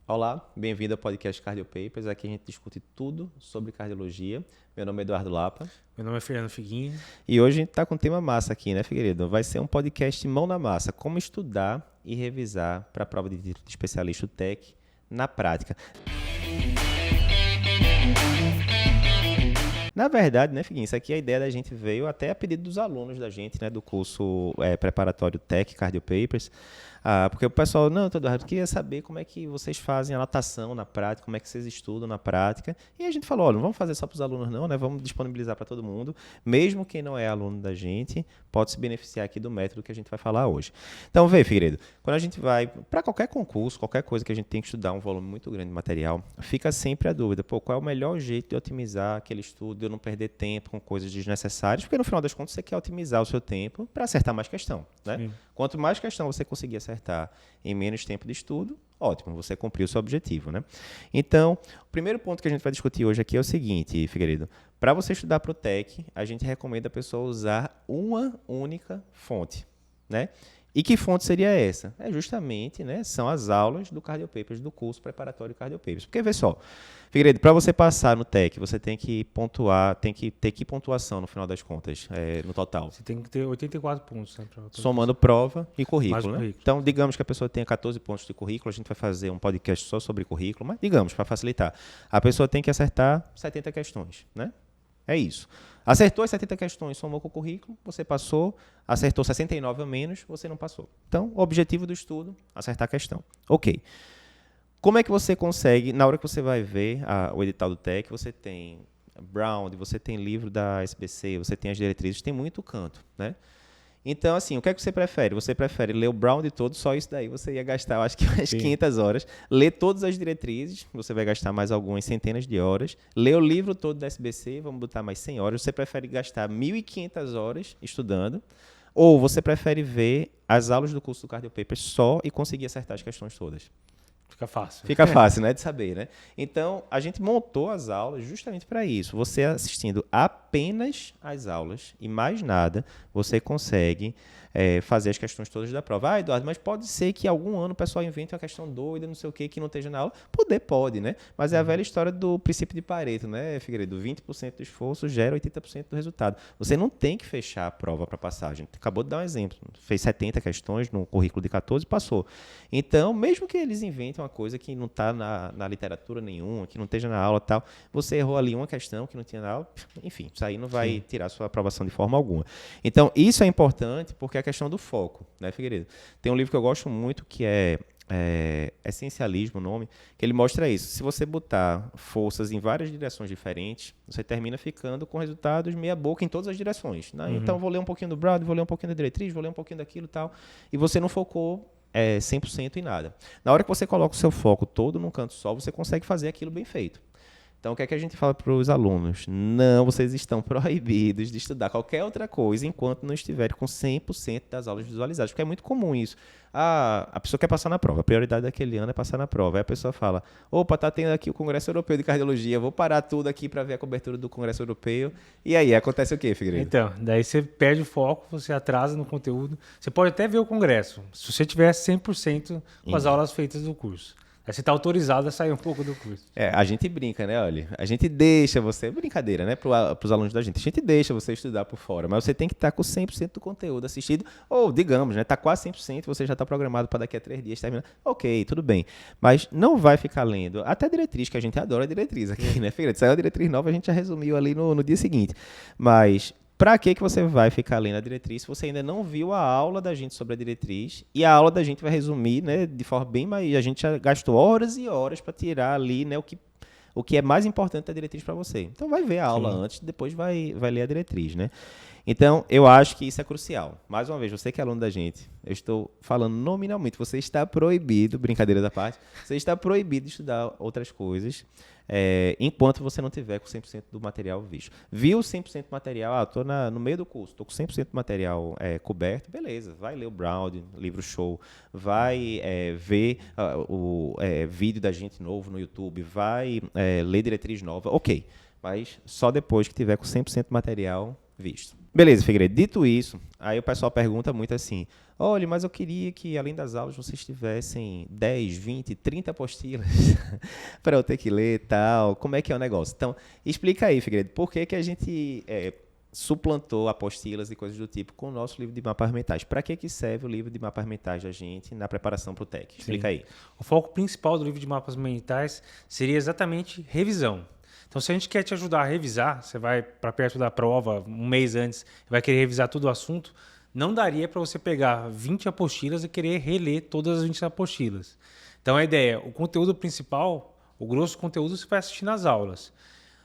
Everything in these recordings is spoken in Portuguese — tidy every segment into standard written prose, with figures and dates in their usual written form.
Olá, bem-vindo ao podcast Cardio Papers. Aqui a gente discute tudo sobre cardiologia. Meu nome é Eduardo Lapa. Meu nome é Fernando Figuinho. E hoje a gente está com um tema massa aqui, né, Figueiredo? Vai ser um podcast mão na massa. Como estudar e revisar para a prova de título de especialista TEC na prática. Na verdade, né, Figuinho, isso aqui a ideia da gente veio até a pedido dos alunos da gente, né, do curso preparatório TEC Cardio Papers. Porque o pessoal, não, Eduardo, eu queria saber como é que vocês fazem a natação na prática, como é que vocês estudam na prática. E a gente falou, olha, não vamos fazer só para os alunos não, né? Vamos disponibilizar para todo mundo. Mesmo quem não é aluno da gente, pode se beneficiar aqui do método que a gente vai falar hoje. Então, vê, Figueiredo, quando a gente vai para qualquer concurso, qualquer coisa que a gente tem que estudar um volume muito grande de material, fica sempre a dúvida, qual é o melhor jeito de otimizar aquele estudo, de eu não perder tempo com coisas desnecessárias, porque no final das contas você quer otimizar o seu tempo para acertar mais questão, né? Sim. Quanto mais questão você conseguir acertar em menos tempo de estudo, ótimo, você cumpriu o seu objetivo, né? Então, o primeiro ponto que a gente vai discutir hoje aqui é o seguinte, Figueiredo. Para você estudar para o TEC, a gente recomenda a pessoa usar uma única fonte, né? E que fonte seria essa? É justamente, né, são as aulas do Cardio Papers, do curso preparatório Cardio Papers. Porque, vê só, Figueiredo, para você passar no TEC, você tem que pontuar, tem que ter que pontuação no final das contas, no total? Você tem que ter 84 pontos. Né, somando prova e currículo, né? Currículo. Então, digamos que a pessoa tenha 14 pontos de currículo, a gente vai fazer um podcast só sobre currículo, mas digamos, para facilitar, a pessoa tem que acertar 70 questões, né? É isso. Acertou as 70 questões, somou com o currículo, você passou. Acertou 69 a menos, você não passou. Então, o objetivo do estudo, acertar a questão. Ok. Como é que você consegue, na hora que você vai ver o edital do TEC, você tem Brown, você tem livro da SBC, você tem as diretrizes, tem muito canto, né? Então, assim, o que é que você prefere? Você prefere ler o Brown de todo, só isso daí você ia gastar, eu acho que umas 500 horas. Ler todas as diretrizes, você vai gastar mais algumas centenas de horas. Ler o livro todo da SBC, vamos botar mais 100 horas. Você prefere gastar 1.500 horas estudando? Ou você prefere ver as aulas do curso do Cardio Papers só e conseguir acertar as questões todas? Fica fácil. Fica fácil, né, de saber, né? Então, a gente montou as aulas justamente para isso. Você assistindo apenas as aulas e mais nada, você consegue fazer as questões todas da prova. Eduardo, mas pode ser que algum ano o pessoal invente uma questão doida, não sei o que não esteja na aula. Pode, né? Mas é a velha história do princípio de Pareto, né, Figueiredo? 20% do esforço gera 80% do resultado. Você não tem que fechar a prova para passar. A gente acabou de dar um exemplo. Fez 70 questões no currículo de 14 e passou. Então, mesmo que eles inventem uma coisa que não está na literatura nenhuma, que não esteja na aula e tal, você errou ali uma questão que não tinha na aula, enfim, isso aí não vai tirar a sua aprovação de forma alguma. Então, isso é importante porque é a questão do foco, né, Figueiredo? Tem um livro que eu gosto muito que é Essencialismo, o nome, que ele mostra isso. Se você botar forças em várias direções diferentes, você termina ficando com resultados meia boca em todas as direções, né? Então, vou ler um pouquinho do Brown, vou ler um pouquinho da diretriz, vou ler um pouquinho daquilo e tal, e você não focou 100% em nada. Na hora que você coloca o seu foco todo num canto só, você consegue fazer aquilo bem feito. Então, o que é que a gente fala para os alunos? Não, vocês estão proibidos de estudar qualquer outra coisa enquanto não estiverem com 100% das aulas visualizadas, porque é muito comum isso. A pessoa quer passar na prova, a prioridade daquele ano é passar na prova. Aí a pessoa fala, opa, tá tendo aqui o Congresso Europeu de Cardiologia, vou parar tudo aqui para ver a cobertura do Congresso Europeu. E aí, acontece o quê, Figueiredo? Então, daí você perde o foco, você atrasa no conteúdo. Você pode até ver o Congresso, se você tiver 100% com as aulas feitas do curso. Aí você está autorizado a sair um pouco do curso. A gente brinca, né? Olha, a gente deixa você... Brincadeira, né? Para os alunos da gente. A gente deixa você estudar por fora, mas você tem que estar com 100% do conteúdo assistido. Ou, digamos, né? Está quase 100%, você já está programado para daqui a 3 dias terminar. Ok, tudo bem. Mas não vai ficar lendo. Até diretriz, que a gente adora diretriz aqui, né, Figueiredo? Saiu a diretriz nova, a gente já resumiu ali no dia seguinte. Mas... para que você vai ficar lendo a diretriz se você ainda não viu a aula da gente sobre a diretriz? E a aula da gente vai resumir, né, de forma bem mais... A gente já gastou horas e horas para tirar ali, né, o que é mais importante da diretriz para você. Então, vai ver a aula antes, depois vai ler a diretriz, né? Então, eu acho que isso é crucial. Mais uma vez, você que é aluno da gente, eu estou falando nominalmente, você está proibido, brincadeira da parte, você está proibido de estudar outras coisas enquanto você não tiver com 100% do material visto. Viu 100% do material? Estou no meio do curso, estou com 100% do material coberto, beleza, vai ler o Brown, livro show, vai ver o vídeo da gente novo no YouTube, vai ler diretriz nova, ok, mas só depois que tiver com 100% do material visto. Beleza, Figueiredo. Dito isso, aí o pessoal pergunta muito assim, olha, mas eu queria que além das aulas vocês tivessem 10, 20, 30 apostilas para eu ter que ler e tal. Como é que é o negócio? Então, explica aí, Figueiredo, por que que a gente suplantou apostilas e coisas do tipo com o nosso livro de mapas mentais? Para que serve o livro de mapas mentais da gente na preparação para o TEC? Explica aí. O foco principal do livro de mapas mentais seria exatamente revisão. Então, se a gente quer te ajudar a revisar, você vai para perto da prova um mês antes e vai querer revisar todo o assunto, não daria para você pegar 20 apostilas e querer reler todas as 20 apostilas. Então, a ideia, o conteúdo principal, o grosso conteúdo, você vai assistir nas aulas.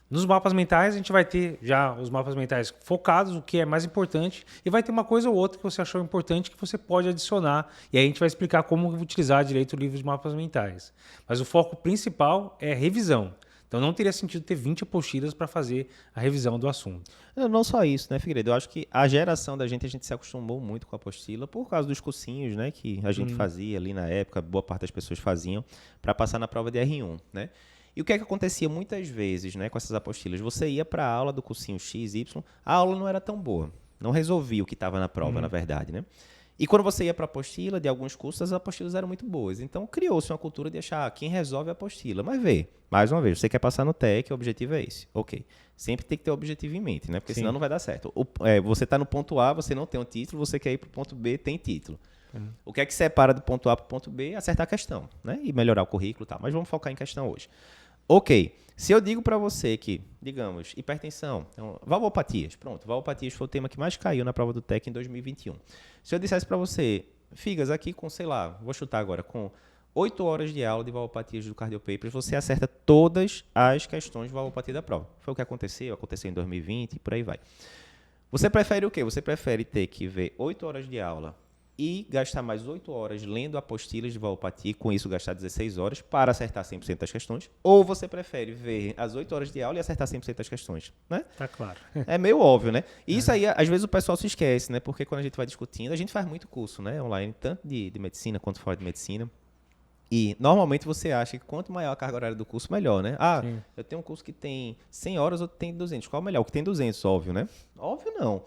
Nos mapas mentais, a gente vai ter já os mapas mentais focados, o que é mais importante, e vai ter uma coisa ou outra que você achou importante que você pode adicionar. E aí a gente vai explicar como utilizar direito o livro de mapas mentais. Mas o foco principal é revisão. Então não teria sentido ter 20 apostilas para fazer a revisão do assunto. Não só isso, né, Figueiredo? Eu acho que a geração da gente, a gente se acostumou muito com a apostila por causa dos cursinhos, né, que a gente fazia ali na época, boa parte das pessoas faziam, para passar na prova de R1, né? E o que é que acontecia muitas vezes, né, com essas apostilas? Você ia para a aula do cursinho X, Y, a aula não era tão boa, não resolvia o que estava na prova, na verdade, né? E quando você ia para a apostila de alguns cursos, as apostilas eram muito boas. Então, criou-se uma cultura de achar quem resolve a apostila. Mas vê, mais uma vez, você quer passar no TEC, o objetivo é esse. Ok. Sempre tem que ter o objetivo em mente, né? Porque senão não vai dar certo. Você está no ponto A, você não tem um título, você quer ir para o ponto B, tem título. O que é que separa do ponto A para o ponto B? Acertar a questão, né? E melhorar o currículo e tal. Mas vamos focar em questão hoje. Ok, se eu digo para você que, digamos, hipertensão, então, valvopatias, pronto, valvopatias foi o tema que mais caiu na prova do TEC em 2021. Se eu dissesse para você, Figas, aqui com, sei lá, vou chutar agora, com 8 horas de aula de valvopatias do Cardiopapers, você acerta todas as questões de valvopatia da prova. Foi o que aconteceu em 2020 e por aí vai. Você prefere o quê? Você prefere ter que ver 8 horas de aula e gastar mais 8 horas lendo apostilas de valvopatia e com isso gastar 16 horas para acertar 100% das questões? Ou você prefere ver as 8 horas de aula e acertar 100% das questões? Né? Tá claro. É meio óbvio, né? E isso aí, às vezes, o pessoal se esquece, né? Porque quando a gente vai discutindo, a gente faz muito curso, né? Online, tanto de medicina quanto fora de medicina. E, normalmente, você acha que quanto maior a carga horária do curso, melhor, né? Ah, Sim. eu tenho um curso que tem 100 horas, outro tem 200. Qual é o melhor? O que tem 200, óbvio, né? Óbvio não.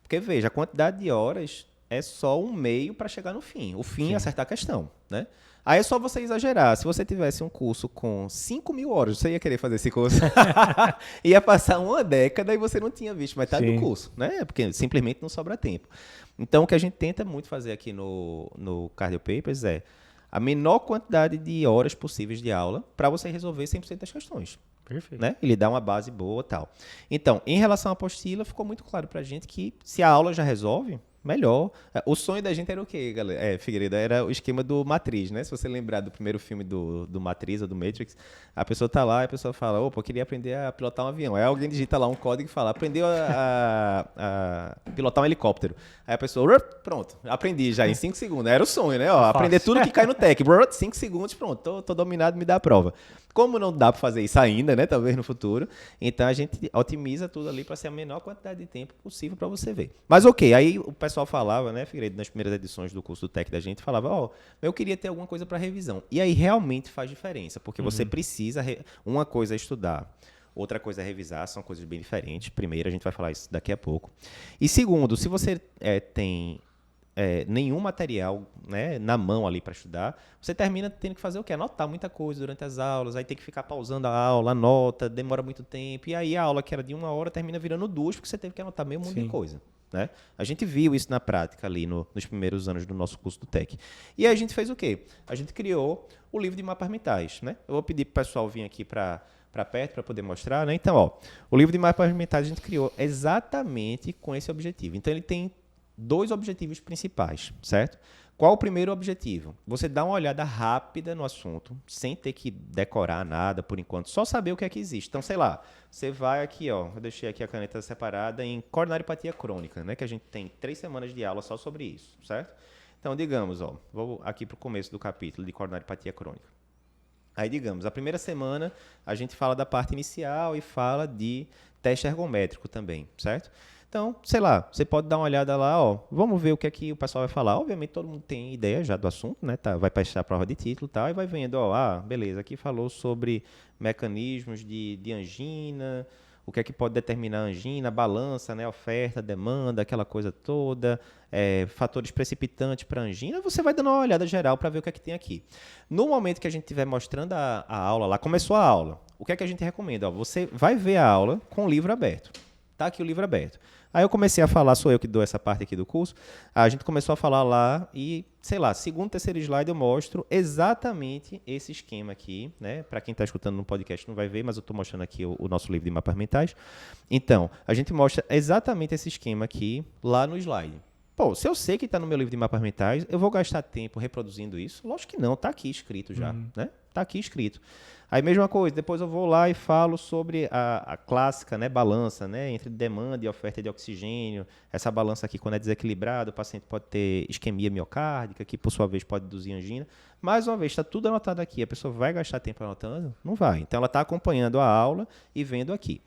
Porque, veja, a quantidade de horas é só um meio para chegar no fim. O fim é acertar a questão, né? Aí é só você exagerar. Se você tivesse um curso com 5.000 horas, você ia querer fazer esse curso? Ia passar uma década e você não tinha visto metade do curso, né? Porque simplesmente não sobra tempo. Então, o que a gente tenta muito fazer aqui no Cardiopapers é a menor quantidade de horas possíveis de aula para você resolver 100% das questões. Perfeito. Né? Ele dá uma base boa e tal. Então, em relação à apostila, ficou muito claro pra gente que se a aula já resolve, melhor. O sonho da gente era o quê, galera? Figueiredo, era o esquema do Matrix, né? Se você lembrar do primeiro filme do Matrix ou do Matrix, a pessoa tá lá e a pessoa fala, opa, eu queria aprender a pilotar um avião. Aí alguém digita lá um código e fala, aprendeu a pilotar um helicóptero. Aí a pessoa, pronto, aprendi já em 5 segundos. Era o sonho, né? Ó, aprender tudo que cai no TEC. 5 segundos, pronto, tô dominado, me dá a prova. Como não dá para fazer isso ainda, né? Talvez no futuro. Então a gente otimiza tudo ali para ser a menor quantidade de tempo possível para você ver. Mas ok, aí o pessoal falava, né, Figueiredo, nas primeiras edições do curso do TEC da gente, falava, ó, eu queria ter alguma coisa para revisão. E aí realmente faz diferença, porque você precisa, uma coisa é estudar, outra coisa é revisar, são coisas bem diferentes. Primeiro, a gente vai falar isso daqui a pouco. E segundo, se você tem nenhum material, né, na mão ali para estudar, você termina tendo que fazer o quê? Anotar muita coisa durante as aulas, aí tem que ficar pausando a aula, anota, demora muito tempo, e aí a aula que era de 1 hora termina virando 2, porque você teve que anotar meio mundo de coisa. Né? A gente viu isso na prática ali nos primeiros anos do nosso curso do TEC. E aí a gente fez o quê? A gente criou o livro de mapas mentais. Né? Eu vou pedir para o pessoal vir aqui para perto para poder mostrar. Né? Então, ó, o livro de mapas mentais a gente criou exatamente com esse objetivo. Então, ele tem 2 objetivos principais, certo? Qual o primeiro objetivo? Você dá uma olhada rápida no assunto, sem ter que decorar nada por enquanto, só saber o que é que existe. Então, sei lá, você vai aqui, ó, eu deixei aqui a caneta separada em coronariopatia crônica, né? Que a gente tem 3 semanas de aula só sobre isso, certo? Então, digamos, ó, vou aqui para o começo do capítulo de coronariopatia crônica. Aí, digamos, a primeira semana a gente fala da parte inicial e fala de teste ergométrico também, certo? Então, sei lá, você pode dar uma olhada lá, ó, vamos ver o que é que o pessoal vai falar. Obviamente, todo mundo tem ideia já do assunto, né? Tá, vai prestar a prova de título e tal, e vai vendo, ó, beleza, aqui falou sobre mecanismos de angina, o que é que pode determinar a angina, a balança, né, oferta, demanda, aquela coisa toda, fatores precipitantes para a angina, você vai dando uma olhada geral para ver o que é que tem aqui. No momento que a gente estiver mostrando a aula lá, começou a aula, o que é que a gente recomenda? Ó, você vai ver a aula com o livro aberto. Tá aqui o livro aberto. Aí eu comecei a falar, sou eu que dou essa parte aqui do curso, a gente começou a falar lá e, sei lá, segundo, terceiro slide eu mostro exatamente esse esquema aqui, né? Para quem está escutando no podcast não vai ver, mas eu estou mostrando aqui o nosso livro de mapas mentais. Então, a gente mostra exatamente esse esquema aqui lá no slide. Pô, se eu sei que está no meu livro de mapas mentais, eu vou gastar tempo reproduzindo isso? Lógico que não, está aqui escrito já, né? Está aqui escrito. Aí, mesma coisa, depois eu vou lá e falo sobre a clássica, né, balança, né, entre demanda e oferta de oxigênio. Essa balança aqui, quando é desequilibrada, o paciente pode ter isquemia miocárdica, que por sua vez pode induzir angina. Mais uma vez, está tudo anotado aqui. A pessoa vai gastar tempo anotando? Não vai. Então, ela está acompanhando a aula e vendo aqui.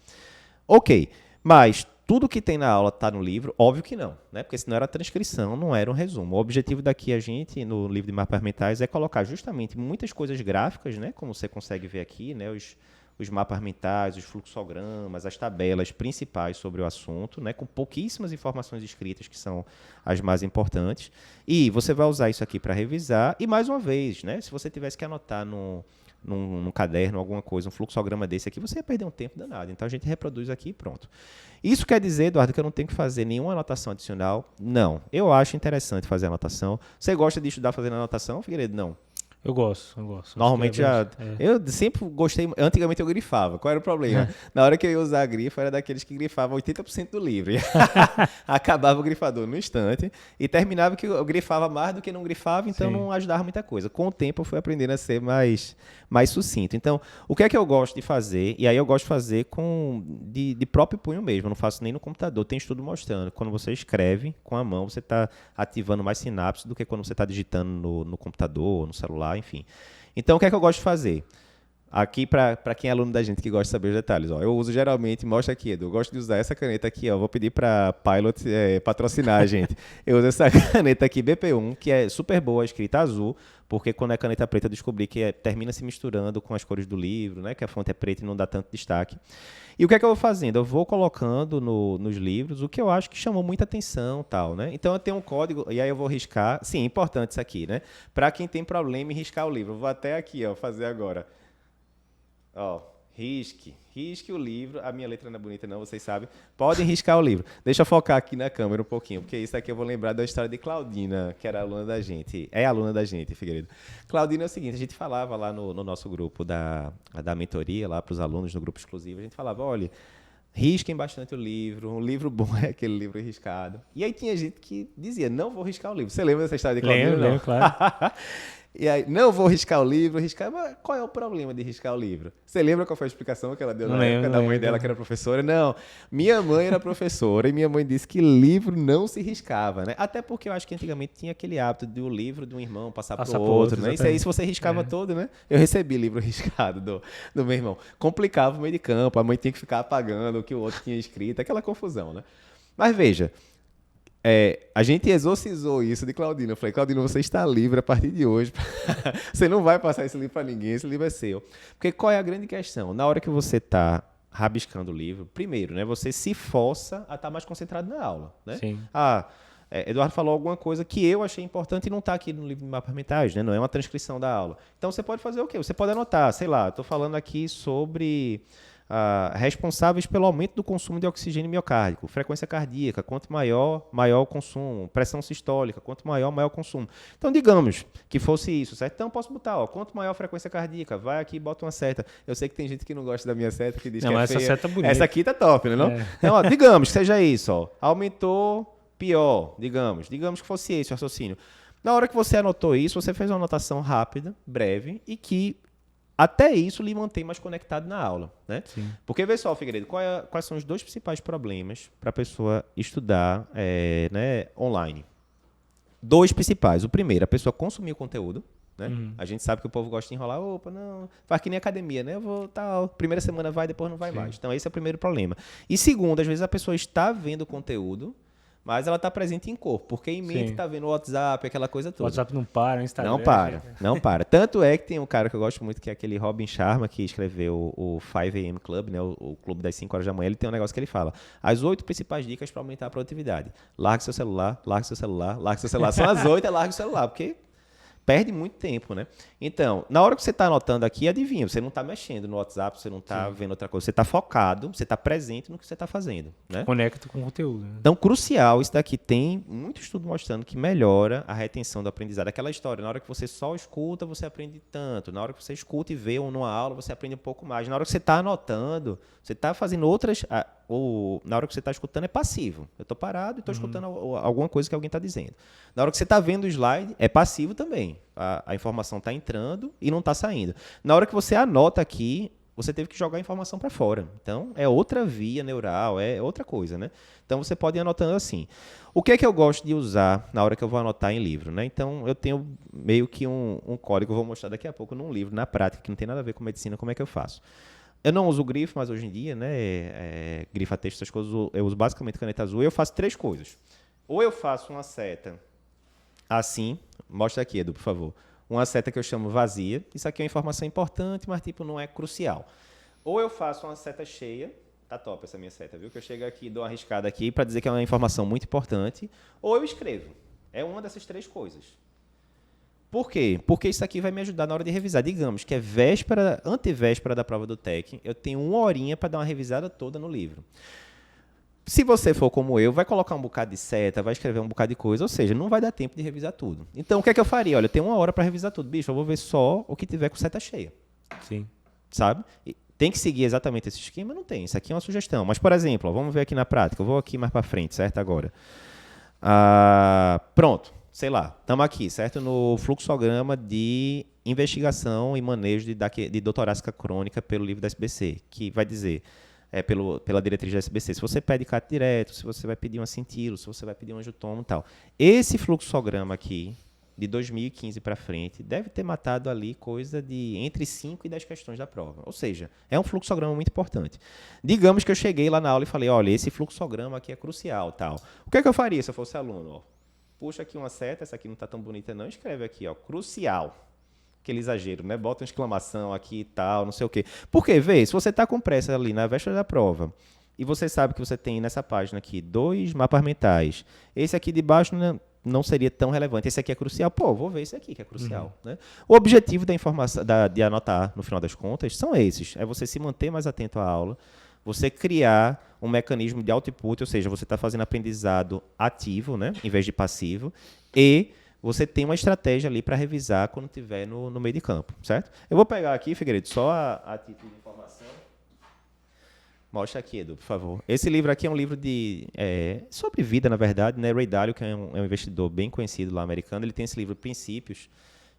Ok, mas tudo que tem na aula está no livro? Óbvio que não, né? Porque senão era transcrição, não era um resumo. O objetivo daqui, a gente, no livro de mapas mentais, é colocar justamente muitas coisas gráficas, né? Como você consegue ver aqui, né? Os mapas mentais, os fluxogramas, as tabelas principais sobre o assunto, né? Com pouquíssimas informações escritas, que são as mais importantes. E você vai usar isso aqui para revisar. E, mais uma vez, né? Se você tivesse que anotar num caderno, alguma coisa, um fluxograma desse aqui, você ia perder um tempo danado. Então, a gente reproduz aqui e pronto. Isso quer dizer, Eduardo, que eu não tenho que fazer nenhuma anotação adicional? Não. Eu acho interessante fazer anotação. Você gosta de estudar fazendo anotação, Figueiredo? Não. Eu gosto. Normalmente eu sempre gostei. Antigamente eu grifava. Qual era o problema? Na hora que eu ia usar a grifa, era daqueles que grifavam 80% do livro. Acabava o grifador no instante e terminava que eu grifava mais do que não grifava, então não ajudava muita coisa. Com o tempo eu fui aprendendo a ser mais sucinto. Então, o que é que eu gosto de fazer? E aí eu gosto de fazer de próprio punho mesmo. Eu não faço nem no computador. Tem estudo mostrando. Quando você escreve com a mão, você está ativando mais sinapses do que quando você está digitando no computador, no celular, enfim. Então, o que é que eu gosto de fazer? Aqui, para quem é aluno da gente que gosta de saber os detalhes, ó, eu uso geralmente, mostra aqui, Edu, eu gosto de usar essa caneta aqui, ó, vou pedir para Pilot patrocinar a gente. Eu uso essa caneta aqui, BP1, que é super boa, escrita azul, porque quando é caneta preta eu descobri que termina se misturando com as cores do livro, né, que a fonte é preta e não dá tanto destaque. E o que é que eu vou fazendo? Eu vou colocando nos livros o que eu acho que chamou muita atenção, tal, né? Então eu tenho um código, e aí eu vou riscar, sim, importante isso aqui, né? Para quem tem problema em riscar o livro, eu vou até aqui, ó, fazer agora. Ó, risque o livro. A minha letra não é bonita não, vocês sabem. Podem riscar o livro. Deixa eu focar aqui na câmera um pouquinho, porque isso aqui eu vou lembrar da história de Claudina, que era aluna da gente. É aluna da gente, Figueiredo. Claudina é o seguinte, a gente falava lá no nosso grupo da mentoria, lá para os alunos, no grupo exclusivo, a gente falava, olha, risquem bastante o livro, um livro bom é aquele livro riscado. E aí tinha gente que dizia, não vou riscar o livro. Você lembra dessa história de Claudina? Lembro, claro. E aí, não vou riscar o livro, mas qual é o problema de riscar o livro? Você lembra qual foi a explicação que ela deu na época da mãe dela, que era professora? Não, minha mãe era professora e minha mãe disse que livro não se riscava, né? Até porque eu acho que antigamente tinha aquele hábito de o livro de um irmão passar para o outro, né? Isso aí, se você riscava todo, né? Eu recebi livro riscado do meu irmão. Complicava o meio de campo, a mãe tinha que ficar apagando o que o outro tinha escrito, aquela confusão, né? Mas veja, a gente exorcizou isso de Claudina. Eu falei, Claudina, você está livre a partir de hoje. Você não vai passar esse livro para ninguém, esse livro é seu. Porque qual é a grande questão? Na hora que você está rabiscando o livro, primeiro, né, você se força a estar mais concentrado na aula. Né? Sim. Eduardo falou alguma coisa que eu achei importante e não está aqui no livro de mapas mentais, né? Não é uma transcrição da aula. Então, você pode fazer o quê? Você pode anotar, sei lá, estou falando aqui sobre responsáveis pelo aumento do consumo de oxigênio miocárdico, frequência cardíaca, quanto maior o consumo, pressão sistólica, quanto maior o consumo. Então, digamos que fosse isso, certo? Então, posso botar, ó, quanto maior a frequência cardíaca, vai aqui e bota uma seta. Eu sei que tem gente que não gosta da minha seta, que diz que é feia. Essa seta é bonita. Essa aqui tá top, né? Não? Então, ó, digamos que seja isso, ó, aumentou, pior, digamos que fosse esse o raciocínio. Na hora que você anotou isso, você fez uma anotação rápida, breve, e que até isso lhe mantém mais conectado na aula, né? Sim. Porque, vê só, Figueiredo, quais são os dois principais problemas para a pessoa estudar né, online? Dois principais. O primeiro, a pessoa consumir o conteúdo, né? A gente sabe que o povo gosta de enrolar, opa, não, faz que nem academia, né? Eu vou, tal, primeira semana vai, depois não vai mais. Então, esse é o primeiro problema. E segundo, às vezes a pessoa está vendo o conteúdo, mas ela está presente em corpo, porque em mente Sim. está vendo o WhatsApp, aquela coisa O toda. WhatsApp não para, o Instagram. Não para. Tanto é que tem um cara que eu gosto muito, que é aquele Robin Sharma, que escreveu o 5 AM Club, né, o clube das 5 horas da manhã. Ele tem um negócio que ele fala: as 8 principais dicas para aumentar a produtividade. Largue seu celular, largue seu celular, largue seu celular. São as 8, largue o celular, porque perde muito tempo, né? Então, na hora que você está anotando aqui, adivinha, você não está mexendo no WhatsApp, você não está vendo outra coisa, você está focado, você está presente no que você está fazendo, né? Conecta com o conteúdo. Né? Então, crucial, isso daqui tem muito estudo mostrando que melhora a retenção do aprendizado. Aquela história, na hora que você só escuta, você aprende tanto. Na hora que você escuta e vê numa aula, você aprende um pouco mais. Na hora que você está anotando, você está fazendo outras... Ou na hora que você está escutando é passivo. Eu estou parado e estou escutando alguma coisa que alguém está dizendo. Na hora que você está vendo o slide, é passivo também. A informação está entrando e não está saindo. Na hora que você anota aqui, você teve que jogar a informação para fora. Então, é outra via neural, é outra coisa, né? Então, você pode ir anotando assim. O que é que eu gosto de usar na hora que eu vou anotar em livro, né? Então, eu tenho meio que um código, eu vou mostrar daqui a pouco num livro, na prática, que não tem nada a ver com medicina, como é que eu faço. Eu não uso grifo, mas hoje em dia, né, grifa-texto, essas coisas, eu uso basicamente caneta azul. E eu faço 3 coisas. Ou eu faço uma seta assim, mostra aqui, Edu, por favor. Uma seta que eu chamo vazia. Isso aqui é uma informação importante, mas tipo não é crucial. Ou eu faço uma seta cheia. Tá top essa minha seta, viu? Que eu chego aqui e dou uma arriscada aqui para dizer que é uma informação muito importante. Ou eu escrevo. É uma dessas 3 coisas. Por quê? Porque isso aqui vai me ajudar na hora de revisar. Digamos que é antevéspera da prova do TEC, eu tenho 1 horinha para dar uma revisada toda no livro. Se você for como eu, vai colocar um bocado de seta, vai escrever um bocado de coisa, ou seja, não vai dar tempo de revisar tudo. Então, o que é que eu faria? Olha, eu tenho 1 hora para revisar tudo. Bicho, eu vou ver só o que tiver com seta cheia. Sim. Sabe? Tem que seguir exatamente esse esquema? Não tem. Isso aqui é uma sugestão. Mas, por exemplo, vamos ver aqui na prática. Eu vou aqui mais para frente, certo? Agora. Pronto. Sei lá, estamos aqui, certo? No fluxograma de investigação e manejo de dor torácica crônica pelo livro da SBC, que vai dizer, pela diretriz da SBC, se você pede CAT direto, se você vai pedir um acintilo, se você vai pedir um angiotomo e tal. Esse fluxograma aqui, de 2015 para frente, deve ter matado ali coisa de entre 5 e 10 questões da prova. Ou seja, é um fluxograma muito importante. Digamos que eu cheguei lá na aula e falei, olha, esse fluxograma aqui é crucial, tal. O que é que eu faria se eu fosse aluno? Ó? Puxa aqui uma seta, essa aqui não está tão bonita não, escreve aqui, ó, crucial. Aquele exagero, né? Bota uma exclamação aqui e tal, não sei o quê. Porque, vê, se você está com pressa ali na véspera da prova, e você sabe que você tem nessa página aqui 2 mapas mentais, esse aqui de baixo não seria tão relevante, esse aqui é crucial, pô, vou ver esse aqui que é crucial. Né? O objetivo da informação, de anotar, no final das contas, são esses. É você se manter mais atento à aula, você criar um mecanismo de output, ou seja, você está fazendo aprendizado ativo, né, em vez de passivo, e você tem uma estratégia ali para revisar quando estiver no meio de campo, certo? Eu vou pegar aqui, Figueiredo, só a título de informação. Mostra aqui, Edu, por favor. Esse livro aqui é um livro sobre vida, na verdade, né? Ray Dalio, que é um investidor bem conhecido lá americano, ele tem esse livro Princípios,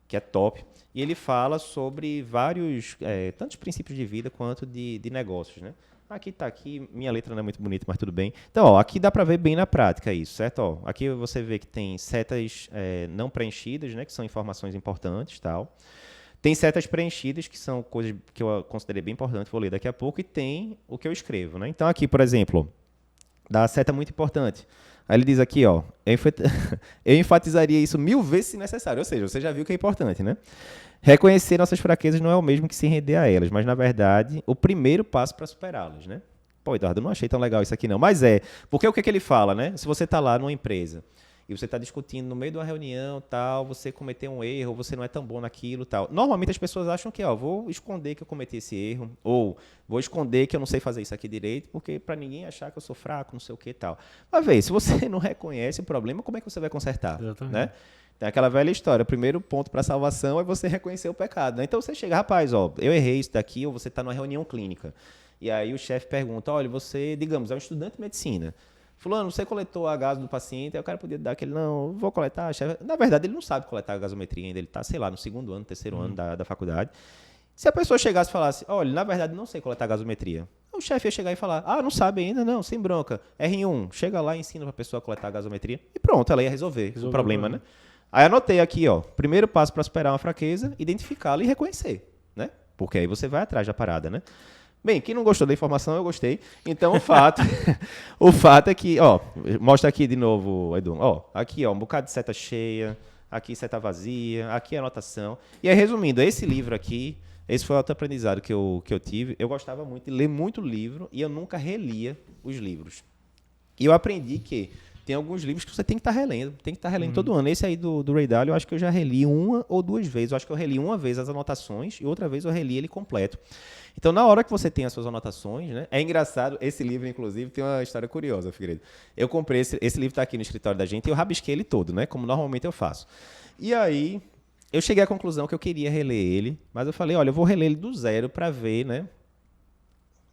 que é top, e ele fala sobre vários, tantos princípios de vida quanto de negócios, né? Aqui está aqui, minha letra não é muito bonita, mas tudo bem. Então, ó, aqui dá para ver bem na prática isso, certo? Ó, aqui você vê que tem setas não preenchidas, né, que são informações importantes, tal. Tem setas preenchidas, que são coisas que eu considerei bem importantes, vou ler daqui a pouco, e tem o que eu escrevo, né? Então, aqui, por exemplo, dá a seta muito importante. Aí ele diz aqui, ó, eu enfatizaria isso 1000 vezes se necessário, ou seja, você já viu que é importante, né? Reconhecer nossas fraquezas não é o mesmo que se render a elas, mas, na verdade, o primeiro passo para superá-las, né? Pô, Eduardo, eu não achei tão legal isso aqui, não. Mas porque o que ele fala, né? Se você está lá numa empresa e você está discutindo no meio de uma reunião, tal, você cometeu um erro, você não é tão bom naquilo, tal. Normalmente as pessoas acham que, ó, vou esconder que eu cometi esse erro, ou vou esconder que eu não sei fazer isso aqui direito, porque para ninguém achar que eu sou fraco, não sei o que, tal. Mas, vê, se você não reconhece o problema, como é que você vai consertar? Exatamente. Né? Tem aquela velha história, o primeiro ponto para a salvação é você reconhecer o pecado. Né? Então você chega, rapaz, ó, eu errei isso daqui, ou você está numa reunião clínica. E aí o chefe pergunta, olha, você, digamos, é um estudante de medicina. Fulano, você coletou a gaso do paciente? Aí o cara podia dar aquele, não, vou coletar, chefe. Na verdade, ele não sabe coletar a gasometria ainda, ele está, sei lá, no 2º ano, 3º ano da faculdade. Se a pessoa chegasse e falasse, olha, na verdade, não sei coletar gasometria, o chefe ia chegar e falar, não sabe ainda, não, sem bronca. R1, chega lá e ensina para a pessoa a coletar a gasometria. E pronto, ela ia resolver o problema, né? Aí anotei aqui, ó, primeiro passo para superar uma fraqueza, identificá-la e reconhecer, né? Porque aí você vai atrás da parada, né? Bem, quem não gostou da informação, eu gostei. Então, o fato é que, ó, mostra aqui de novo, Edu. Ó, aqui, ó, um bocado de seta cheia, aqui seta vazia, aqui a anotação. E aí, resumindo, esse livro aqui, esse foi o outro aprendizado que eu tive. Eu gostava muito de ler muito livro e eu nunca relia os livros. E eu aprendi que tem alguns livros que você tem que estar relendo, todo ano. Esse aí do Ray Dalio, eu acho que eu já reli 1 ou 2 vezes. Eu acho que eu reli uma vez as anotações e outra vez eu reli ele completo. Então, na hora que você tem as suas anotações, né? É engraçado, esse livro, inclusive, tem uma história curiosa, Figueiredo. Eu comprei, esse livro está aqui no escritório da gente e eu rabisquei ele todo, né? Como normalmente eu faço. E aí, eu cheguei à conclusão que eu queria reler ele, mas eu falei, olha, eu vou reler ele do zero para ver, né?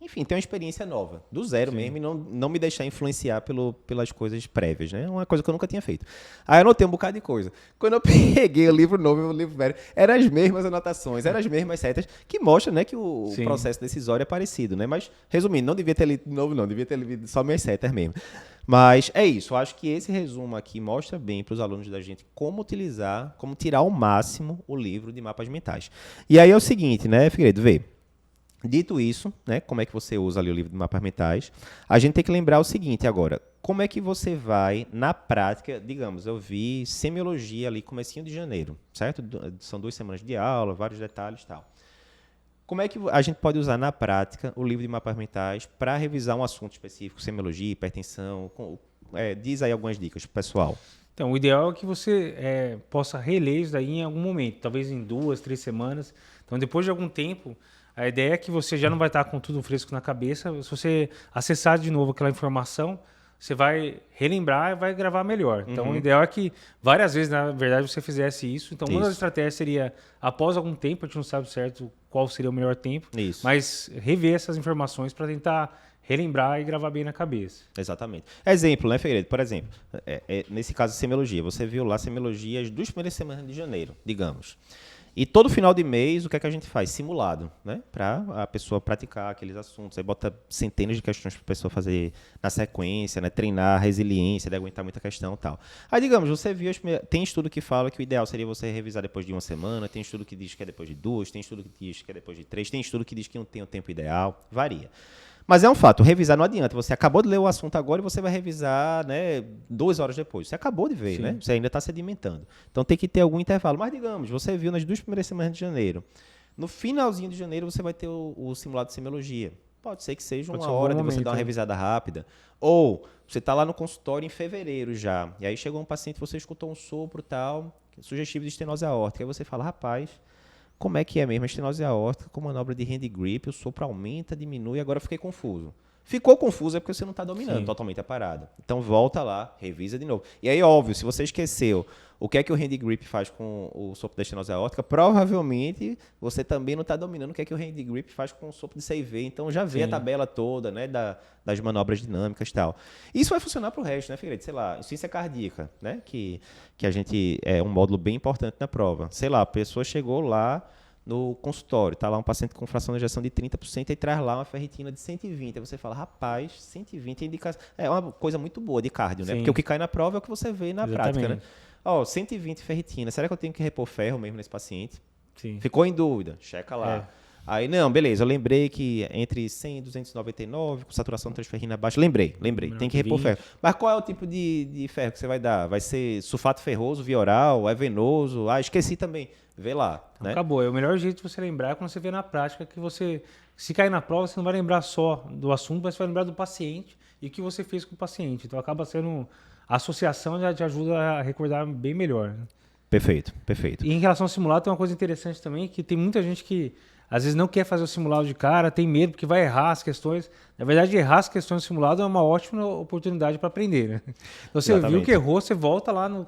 Enfim, ter uma experiência nova, do zero mesmo, e não me deixar influenciar pelas coisas prévias, né? Uma coisa que eu nunca tinha feito. Aí eu anotei um bocado de coisa. Quando eu peguei o livro novo e o livro velho, eram as mesmas anotações, eram as mesmas setas, que mostra, né, que o processo decisório é parecido, né? Mas, resumindo, não devia ter lido de novo, não. Devia ter lido só minhas setas mesmo. Mas é isso. Eu acho que esse resumo aqui mostra bem para os alunos da gente como utilizar, como tirar ao máximo o livro de mapas mentais. E aí é o seguinte, né, Figueiredo? Vê. Dito isso, né, como é que você usa ali o livro de mapas mentais, a gente tem que lembrar o seguinte agora, como é que você vai, na prática, digamos, eu vi semiologia ali, comecinho de janeiro, certo? São 2 semanas de aula, vários detalhes e tal. Como é que a gente pode usar na prática o livro de mapas mentais para revisar um assunto específico, semiologia, hipertensão? Diz aí algumas dicas pro pessoal. Então, o ideal é que você possa reler isso daí em algum momento, talvez em 2, 3 semanas. Então, depois de algum tempo, a ideia é que você já não vai estar com tudo fresco na cabeça. Se você acessar de novo aquela informação, você vai relembrar e vai gravar melhor. Então, o ideal é que várias vezes, na verdade, você fizesse isso. Então, uma das estratégias seria, após algum tempo, a gente não sabe certo qual seria o melhor tempo, mas rever essas informações para tentar relembrar e gravar bem na cabeça. Exatamente. Exemplo, né, Figueiredo? Por exemplo, nesse caso de semiologia, você viu lá semiologia as 2 primeiras semanas de janeiro, digamos. E todo final de mês, o que é que a gente faz? Simulado, né? Para a pessoa praticar aqueles assuntos. Aí bota centenas de questões para a pessoa fazer na sequência, né? Treinar a resiliência, de aguentar muita questão e tal. Aí, digamos, você viu, tem estudo que fala que o ideal seria você revisar depois de 1 semana, tem estudo que diz que é depois de 2, tem estudo que diz que é depois de 3, tem estudo que diz que não tem o tempo ideal, varia. Mas é um fato, revisar não adianta. Você acabou de ler o assunto agora e você vai revisar, né, 2 horas depois. Você acabou de ver, né? Você ainda está sedimentando. Então tem que ter algum intervalo. Mas digamos, você viu nas 2 primeiras semanas de janeiro. No finalzinho de janeiro você vai ter o simulado de semiologia. Pode ser que seja uma hora de você dar uma revisada rápida. Ou você está lá no consultório em fevereiro já. E aí chegou um paciente, você escutou um sopro tal, sugestivo de estenose aórtica. Aí você fala, rapaz, como é que é mesmo? A estenose aórtica com manobra de hand grip, o sopro aumenta, diminui, agora eu fiquei confuso. Ficou confuso é porque você não está dominando totalmente a parada. Então volta lá, revisa de novo. E aí, óbvio, se você esqueceu o que é que o hand grip faz com o sopro da estenose aórtica, provavelmente você também não está dominando o que é que o hand grip faz com o sopro de CIV. Então já vê a tabela toda, né, das manobras dinâmicas e tal. Isso vai funcionar para o resto, né, Figueiredo? Sei lá, insuficiência cardíaca, né, que a gente é um módulo bem importante na prova. Sei lá, a pessoa chegou lá no consultório, tá lá um paciente com fração de ejeção de 30% e traz lá uma ferritina de 120. Aí você fala, rapaz, 120 é uma coisa muito boa de cardio, né? Porque o que cai na prova é o que você vê na prática, né? 120 ferritina, será que eu tenho que repor ferro mesmo nesse paciente? Ficou em dúvida? Checa lá. Aí, não, beleza, eu lembrei que entre 100 e 299, com saturação de transferrina baixa, lembrei, tem que repor ferro. Mas qual é o tipo de ferro que você vai dar? Vai ser sulfato ferroso, via oral, é venoso? Esqueci também. Vê lá. Então, né? Acabou. O melhor jeito de você lembrar é quando você vê na prática que você, se cair na prova, você não vai lembrar só do assunto, mas você vai lembrar do paciente e o que você fez com o paciente. Então, acaba sendo... A associação já te ajuda a recordar bem melhor. Né? Perfeito. E em relação ao simulado, tem uma coisa interessante também, que tem muita gente que às vezes não quer fazer o simulado de cara, tem medo porque vai errar as questões. Na verdade, errar as questões do simulado é uma ótima oportunidade para aprender. Né? Então, você viu que errou, você volta lá no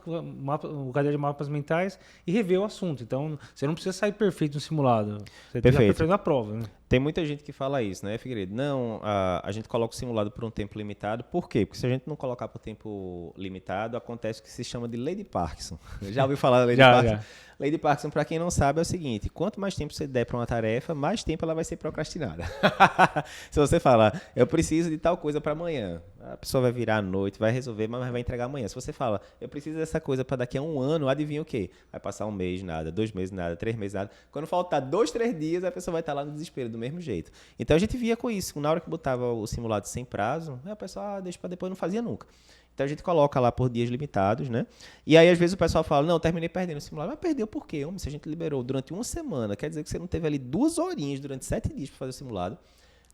caderno de mapas mentais e revê o assunto. Então, você não precisa sair perfeito no simulado. Você tem que perfeito na prova. Né? Tem muita gente que fala isso, né, Figueiredo? Não, a gente coloca o simulado por um tempo limitado. Por quê? Porque se a gente não colocar por tempo limitado, acontece o que se chama de lei de Parkinson. Já ouviu falar da lei de Parkinson? Já. Lei de Parkinson, para quem não sabe, é o seguinte: quanto mais tempo você der para uma tarefa, mais tempo ela vai ser procrastinada. Se você falar, eu preciso de tal coisa para amanhã, A pessoa vai virar à noite, vai resolver, mas vai entregar amanhã. Se você fala, eu preciso dessa coisa para daqui a 1 ano, adivinha o quê? Vai passar 1 mês, nada, 2 meses, nada, 3 meses, nada. Quando faltar 2, 3 dias, a pessoa vai estar lá no desespero do mesmo jeito. Então a gente via com isso. Na hora que botava o simulado sem prazo, a pessoa deixa para depois, não fazia nunca. Então a gente coloca lá por dias limitados, né? E aí às vezes o pessoal fala, não, terminei perdendo o simulado. Mas perdeu por quê? Homem, se a gente liberou durante 1 semana, quer dizer que você não teve ali 2 horinhas durante 7 dias para fazer o simulado.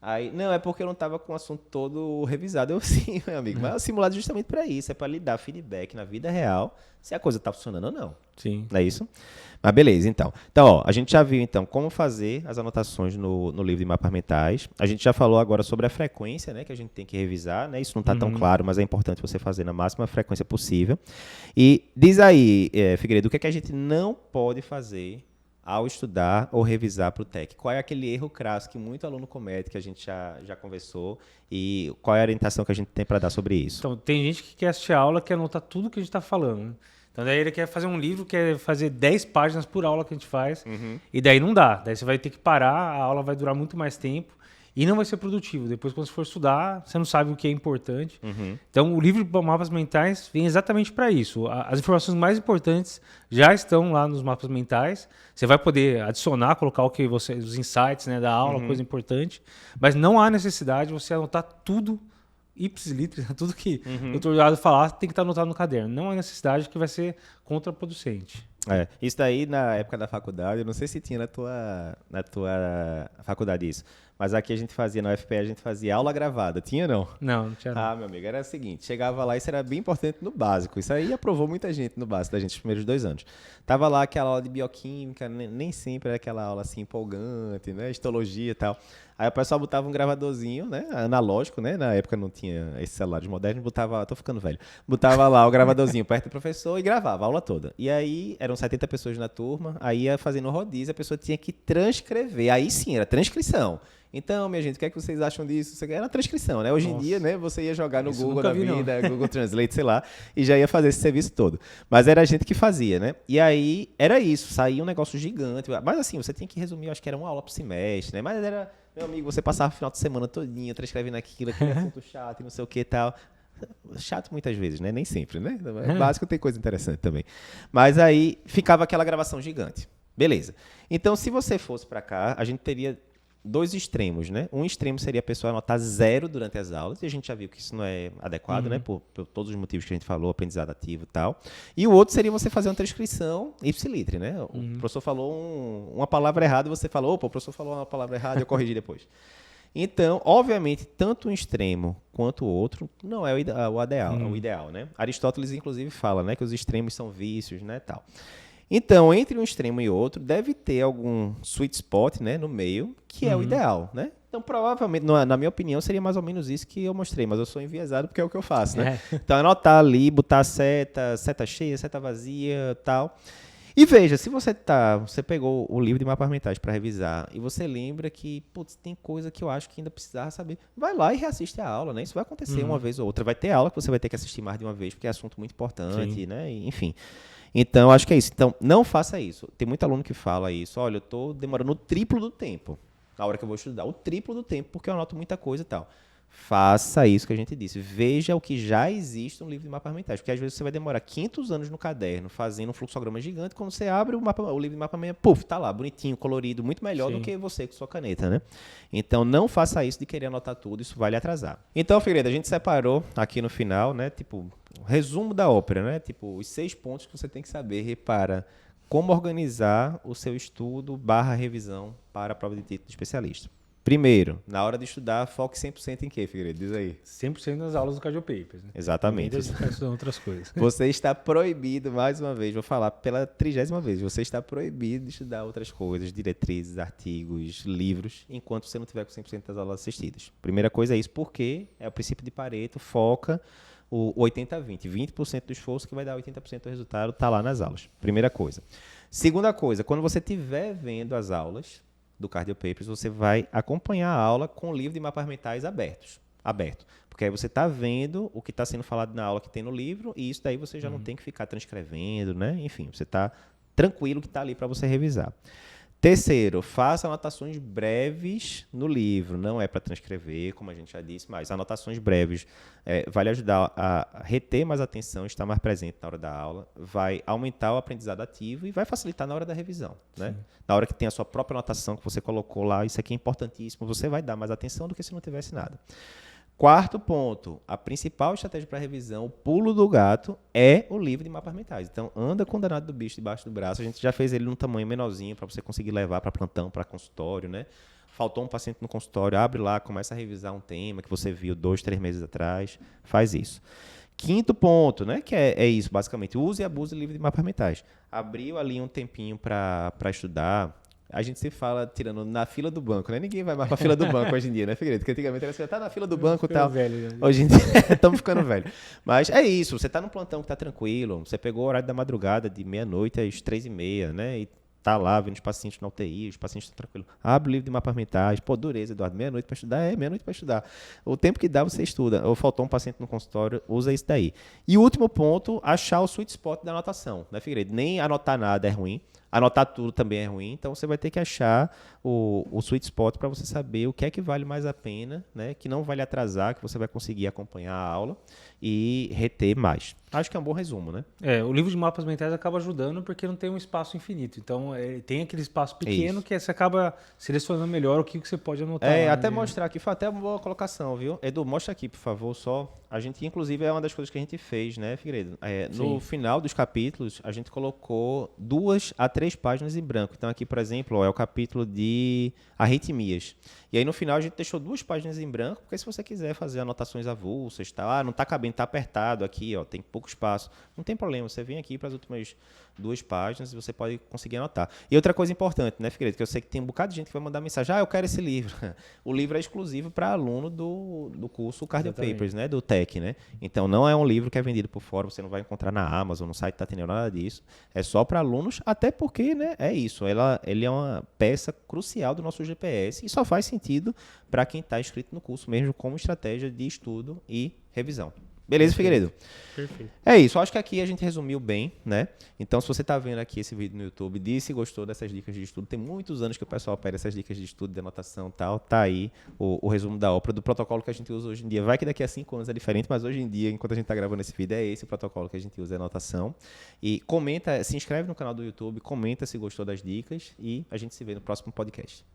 Aí, não, é porque eu não estava com o assunto todo revisado. Eu sim, meu amigo. Mas o simulado é justamente para isso, é para lhe dar feedback na vida real, se a coisa está funcionando ou não. Sim. Não é isso? Mas beleza, então. Então, ó, a gente já viu, então, como fazer as anotações no livro de mapas mentais. A gente já falou agora sobre a frequência, né, que a gente tem que revisar, né? Isso não está tão claro, mas é importante você fazer na máxima frequência possível. E diz aí, Figueiredo, o que é que a gente não pode fazer ao estudar ou revisar para o TEC? Qual é aquele erro crasso que muito aluno comete, que a gente já conversou, e qual é a orientação que a gente tem para dar sobre isso? Então, tem gente que quer assistir a aula, quer anotar tudo que a gente está falando, né? Então, daí ele quer fazer um livro, quer fazer 10 páginas por aula que a gente faz, e daí não dá. Daí você vai ter que parar, a aula vai durar muito mais tempo, e não vai ser produtivo. Depois, quando você for estudar, você não sabe o que é importante. Então, o livro de mapas mentais vem exatamente para isso. As informações mais importantes já estão lá nos mapas mentais. Você vai poder adicionar, colocar os insights, né, da aula, coisa importante. Mas não há necessidade de você anotar tudo ipsis-literis, tudo que o Dr. Eduardo falar tem que estar anotado no caderno. Não há necessidade, que vai ser contraproducente. Isso daí na época da faculdade, eu não sei se tinha na tua faculdade isso, mas aqui a gente fazia, na UFPE, a gente fazia aula gravada. Tinha não? Não tinha não. Meu amigo, era o seguinte, chegava lá, isso era bem importante no básico, isso aí aprovou muita gente no básico da gente nos primeiros 2 anos. Tava lá aquela aula de bioquímica, nem sempre era aquela aula assim empolgante, né, histologia e tal. Aí o pessoal botava um gravadorzinho, né, analógico, né, na época não tinha esses celulares modernos, tô ficando velho, botava lá o gravadorzinho perto do professor e gravava a aula toda. E aí eram 70 pessoas na turma, aí ia fazendo rodízio, a pessoa tinha que transcrever, aí sim, era transcrição. Então, minha gente, o que é que vocês acham disso? Isso aqui era transcrição, né? Hoje em dia, né, você ia jogar no Google da vida, Google Translate, sei lá, e já ia fazer esse serviço todo. Mas era a gente que fazia, né? E aí, era isso, saía um negócio gigante. Mas assim, você tinha que resumir, eu acho que era uma aula por semestre, né? Mas era, meu amigo, você passava o final de semana todinho transcrevendo aquele assunto chato e não sei o que e tal. Chato muitas vezes, né? Nem sempre, né? Básico tem coisa interessante também. Mas aí, ficava aquela gravação gigante. Beleza. Então, se você fosse para cá, a gente teria 2 extremos, né? Um extremo seria a pessoa anotar 0 durante as aulas, e a gente já viu que isso não é adequado, né? Por todos os motivos que a gente falou, aprendizado ativo e tal. E o outro seria você fazer uma transcrição ipsilitri, né? O professor falou uma palavra errada, e você falou, opa, o professor falou uma palavra errada, eu corrigi depois. Então, obviamente, tanto um extremo quanto o outro não é o ideal, né? Aristóteles, inclusive, fala, né, que os extremos são vícios, né, tal. Então, entre um extremo e outro, deve ter algum sweet spot, né, no meio, que é o ideal, né? Então, provavelmente, na minha opinião, seria mais ou menos isso que eu mostrei, mas eu sou enviesado porque é o que eu faço, né? Então, anotar ali, botar seta cheia, seta vazia, tal. E veja, se você pegou o livro de mapas mentais para revisar e você lembra que, putz, tem coisa que eu acho que ainda precisava saber, vai lá e reassiste a aula, né? Isso vai acontecer uma vez ou outra. Vai ter aula que você vai ter que assistir mais de uma vez, porque é assunto muito importante, né? Enfim. Então, acho que é isso. Então, não faça isso. Tem muito aluno que fala isso. Olha, eu estou demorando o triplo do tempo na hora que eu vou estudar. O triplo do tempo, porque eu anoto muita coisa e tal. Faça isso que a gente disse. Veja o que já existe no livro de mapas mentais. Porque às vezes você vai demorar 500 anos no caderno fazendo um fluxograma gigante. Quando você abre o livro de mapas mentais, puf, tá lá, bonitinho, colorido, muito melhor do que você com sua caneta, né? Então não faça isso de querer anotar tudo, isso vai lhe atrasar. Então, Figueiredo, a gente separou aqui no final, né? Tipo, resumo da ópera, né? Tipo, os 6 pontos que você tem que saber para como organizar o seu estudo / revisão para a prova de título de especialista. Primeiro, na hora de estudar, foque 100% em quê, Figueiredo? Diz aí. 100% nas aulas do Cardio Papers. Né? Exatamente. Outras coisas. Você está proibido, mais uma vez, vou falar pela 30ª vez, você está proibido de estudar outras coisas, diretrizes, artigos, livros, enquanto você não tiver com 100% das aulas assistidas. Primeira coisa é isso, porque é o princípio de Pareto, foca o 80-20. 20% do esforço que vai dar 80% do resultado está lá nas aulas. Primeira coisa. Segunda coisa, quando você estiver vendo as aulas do Cardio Papers, você vai acompanhar a aula com o livro de mapas mentais aberto. Porque aí você está vendo o que está sendo falado na aula que tem no livro, e isso daí você já não tem que ficar transcrevendo, né? Enfim, você está tranquilo que está ali para você revisar. Terceiro, faça anotações breves no livro. Não é para transcrever, como a gente já disse, mas anotações breves vai lhe ajudar a reter mais atenção, estar mais presente na hora da aula, vai aumentar o aprendizado ativo e vai facilitar na hora da revisão. Né? Na hora que tem a sua própria anotação que você colocou lá, isso aqui é importantíssimo, você vai dar mais atenção do que se não tivesse nada. Quarto ponto, a principal estratégia para revisão, o pulo do gato, é o livro de mapas mentais. Então, anda com o danado do bicho debaixo do braço. A gente já fez ele num tamanho menorzinho para você conseguir levar para plantão, para consultório, né? Faltou um paciente no consultório, abre lá, começa a revisar um tema que você viu 2, 3 meses atrás, faz isso. Quinto ponto, né? Que é isso, basicamente. Use e abuse do livro de mapas mentais. Abriu ali um tempinho para estudar. A gente se fala tirando na fila do banco, né? Ninguém vai mais pra fila do banco hoje em dia, né, Figueiredo? Porque antigamente era assim, tá na fila do banco e tal. Velho, né? Hoje em dia estamos ficando velho. Mas é isso, você tá num plantão que tá tranquilo, você pegou o horário da madrugada, de meia-noite às 3h30, né? E tá lá vendo os pacientes na UTI, os pacientes estão tranquilos. Abre o livro de mapas mentais. Pô, dureza, Eduardo, meia-noite para estudar? É, meia-noite para estudar. O tempo que dá, você estuda. Ou faltou um paciente no consultório, usa isso daí. E o último ponto, achar o sweet spot da anotação, né, Figueiredo? Nem anotar nada é ruim. Anotar tudo também é ruim, então você vai ter que achar o sweet spot para você saber o que é que vale mais a pena, né, que não vai lhe atrasar, que você vai conseguir acompanhar a aula e reter mais. Acho que é um bom resumo, né? O livro de mapas mentais acaba ajudando porque não tem um espaço infinito. Então, tem aquele espaço pequeno que você acaba selecionando melhor o que você pode anotar. Até mostrar aqui, foi até uma boa colocação, viu? Edu, mostra aqui, por favor, só. A gente, inclusive, é uma das coisas que a gente fez, né, Figueiredo? No final dos capítulos, a gente colocou 2 a 3 páginas em branco. Então, aqui, por exemplo, é o capítulo de arritmias. E aí, no final, a gente deixou 2 páginas em branco, porque se você quiser fazer anotações avulsas, tá? Não está cabendo, está apertado aqui, ó, tem pouco espaço. Não tem problema, você vem aqui para as últimas 2 páginas e você pode conseguir anotar. E outra coisa importante, né, Figueiredo, que eu sei que tem um bocado de gente que vai mandar mensagem, eu quero esse livro. O livro é exclusivo para aluno do curso Cardio Papers, né, do TEC, né? Então, não é um livro que é vendido por fora, você não vai encontrar na Amazon, no site da Ateneu, nada disso. É só para alunos, até porque, né, é isso. Ele é uma peça crucial do nosso GPS e só faz sentido para quem está inscrito no curso mesmo como estratégia de estudo e revisão. Beleza, Figueiredo? Perfeito. É isso, acho que aqui a gente resumiu bem, né? Então, se você está vendo aqui esse vídeo no YouTube, diz se gostou dessas dicas de estudo. Tem muitos anos que o pessoal pede essas dicas de estudo, de anotação e tal. Tá aí o resumo da ópera, do protocolo que a gente usa hoje em dia. Vai que daqui a 5 anos é diferente, mas hoje em dia, enquanto a gente está gravando esse vídeo, é esse o protocolo que a gente usa, é anotação. E comenta, se inscreve no canal do YouTube, comenta se gostou das dicas e a gente se vê no próximo podcast.